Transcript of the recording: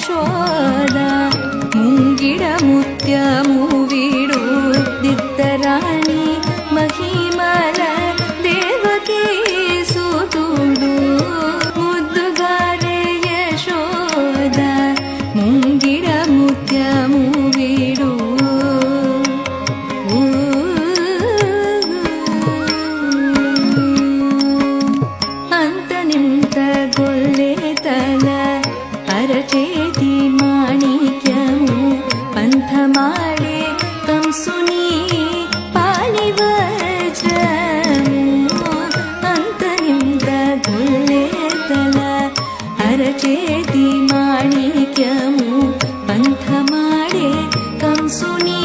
ಯಶೋದ ಮುಂಗಿಡ ಮುತ್ಯಮು ವೀಡು ದಿತ್ತರಾಣಿ ಮಹಿಮಲ ದೇವಕಿ ಸುತುಡು ಮುದ್ದುಗಾರೆ ಯಶೋದ ಮುಂಗಿಡ ಮುತ್ಯಮು ವೀಡು ಅಂತ ನಿಂತ ಗೊಲ್ಲೆ ತಲ ಅರಚೇತಿ ಮಾಣಿಕ್ಯಮು ಪಂಥ ಮಾಡೆ ಕಂಸುನಿ ಪಾಲಿ ವಜ್ರಮು ಅಂತ ನಿಂತ ಗೊಲ್ಲೆ ತಲ ಅರಚೇತಿ ಮಾಣಿಕ್ಯಮು ಪಂಥ ಮಾಡೆ ಕಂಸುನಿ